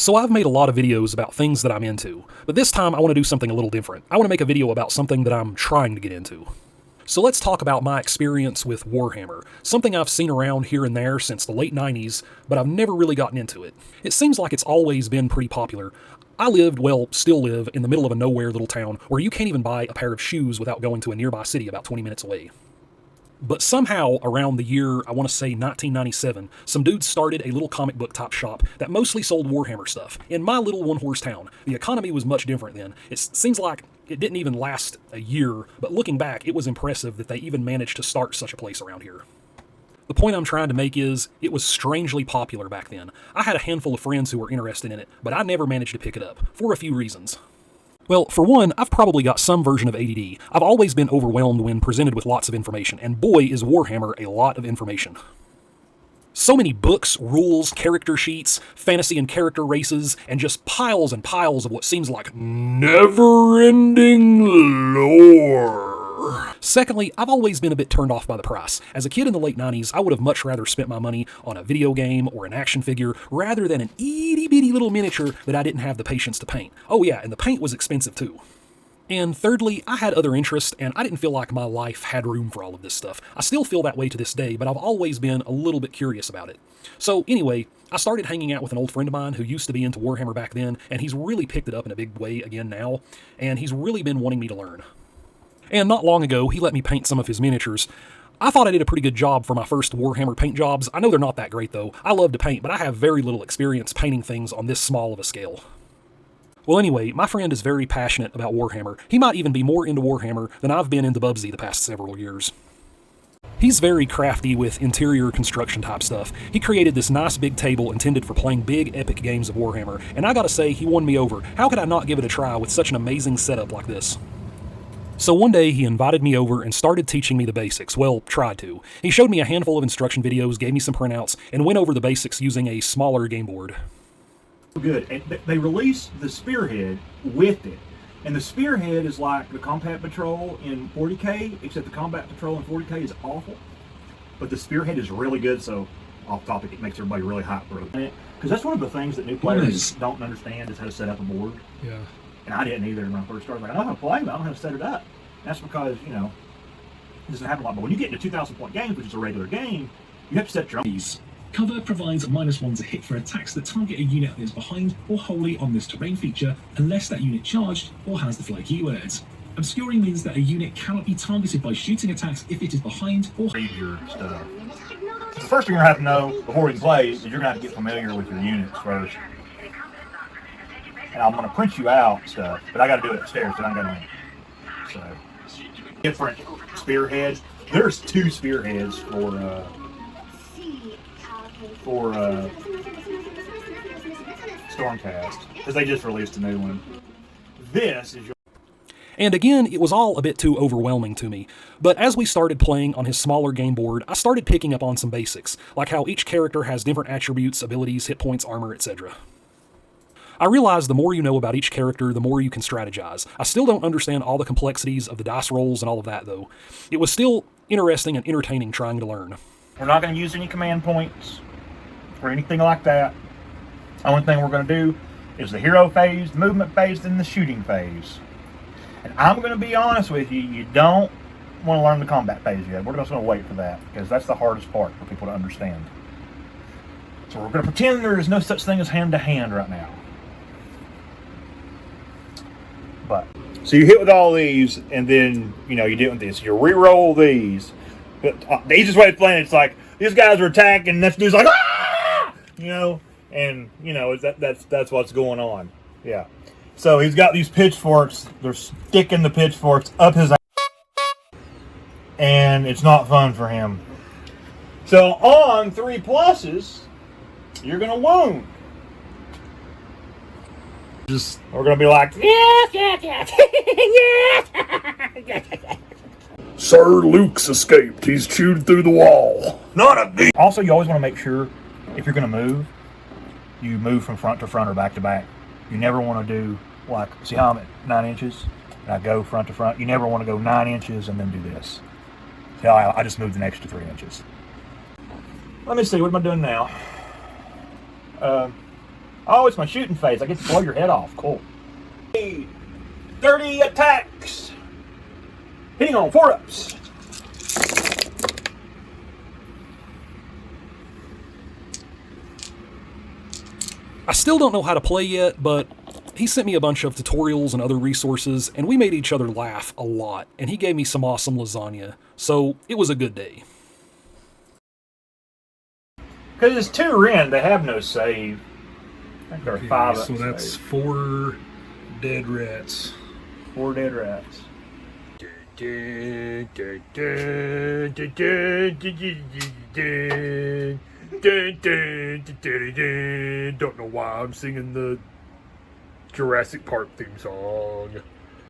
So I've made a lot of videos about things that I'm into, but this time I want to do something a little different. I want to make a video about something that I'm trying to get into. So let's talk about my experience with WarHammer, something I've seen around here and there since the late 90s, but I've never really gotten into it. It seems like it's always been pretty popular. I still live, in the middle of a nowhere little town where you can't even buy a pair of shoes without going to a nearby city about 20 minutes away. But somehow, around the year, I want to say 1997, some dudes started a little comic book type shop that mostly sold WarHammer stuff. In my little one-horse town, the economy was much different then. It seems like it didn't even last a year, but looking back, it was impressive that they even managed to start such a place around here. The point I'm trying to make is, it was strangely popular back then. I had a handful of friends who were interested in it, but I never managed to pick it up, for a few reasons. Well, for one, I've probably got some version of ADD. I've always been overwhelmed when presented with lots of information, and boy is WarHammer a lot of information. So many books, rules, character sheets, fantasy and character races, and just piles and piles of what seems like never-ending lore. Secondly, I've always been a bit turned off by the price. As a kid in the late 90s, I would have much rather spent my money on a video game or an action figure rather than an itty-bitty little miniature that I didn't have the patience to paint. Oh yeah, and the paint was expensive too. And thirdly, I had other interests, and I didn't feel like my life had room for all of this stuff. I still feel that way to this day, but I've always been a little bit curious about it. So anyway, I started hanging out with an old friend of mine who used to be into WarHammer back then, and he's really picked it up in a big way again now, and he's really been wanting me to learn. And not long ago, he let me paint some of his miniatures. I thought I did a pretty good job for my first WarHammer paint jobs. I know they're not that great though. I love to paint, but I have very little experience painting things on this small of a scale. Well anyway, my friend is very passionate about WarHammer. He might even be more into WarHammer than I've been into Bubsy the past several years. He's very crafty with interior construction type stuff. He created this nice big table intended for playing big epic games of WarHammer, and I gotta say, he won me over. How could I not give it a try with such an amazing setup like this? So one day he invited me over and started teaching me the basics. Well, tried to. He showed me a handful of instruction videos, gave me some printouts, and went over the basics using a smaller game board. Good. And they released the Spearhead with it. And the Spearhead is like the Combat Patrol in 40K, except the Combat Patrol in 40K is awful. But the Spearhead is really good, so off topic, it makes everybody really hyped for it. Because that's one of the things that new players don't understand is how to set up a board. Yeah. And I didn't either when I first started. Like, I know how to play, but I don't know how to set it up. And that's because, you know, it doesn't happen a lot. But when you get into 2,000-point games, which is a regular game, you have to set your own. Cover provides -1 to hit for attacks that target a unit that is behind or wholly on this terrain feature, unless that unit charged or has the fly keyword. Obscuring means that a unit cannot be targeted by shooting attacks if it is behind or read your stuff. So the first thing you're going to have to know before we can play is you're going to have to get familiar with your units first. And I'm going to print you out stuff, but I got to do it upstairs, so I got to. So, different spearheads. There's 2 spearheads for Stormcast, because they just released a new one. This is your. And again, it was all a bit too overwhelming to me. But as we started playing on his smaller game board, I started picking up on some basics, like how each character has different attributes, abilities, hit points, armor, etc. I realized the more you know about each character, the more you can strategize. I still don't understand all the complexities of the dice rolls and all of that, though. It was still interesting and entertaining trying to learn. We're not going to use any command points or anything like that. The only thing we're going to do is the hero phase, the movement phase, and the shooting phase. And I'm going to be honest with you, you don't want to learn the combat phase yet. We're just going to wait for that, because that's the hardest part for people to understand. So we're going to pretend there is no such thing as hand-to-hand right now. But so you hit with all these, and then you do it with this. You re-roll these. But the easiest way to play it, it's like these guys are attacking, and this dude's like, ah! And that's what's going on. Yeah. So he's got these pitchforks. They're sticking the pitchforks up his ass, and it's not fun for him. So on 3 pluses, you're gonna wound. We're gonna be like, yes, yes, yes, yes. Sir Luke's escaped. He's chewed through the wall. Not a big. Also, you always want to make sure if you're gonna move, you move from front to front or back to back. You never want to do like, see how I'm at 9 inches and I go front to front. You never want to go 9 inches and then do this. See how I just moved an extra 3 inches. Let me see, what am I doing now? Oh, it's my shooting phase. I get to blow your head off. Cool. 30 attacks. Hitting on 4-ups. I still don't know how to play yet, but he sent me a bunch of tutorials and other resources, and we made each other laugh a lot, and he gave me some awesome lasagna, so it was a good day. Because it's 2 Ren, they have no save. I think there are 5 so that's save. 4 dead rats. 4 dead rats. Don't know why I'm singing the Jurassic Park theme song.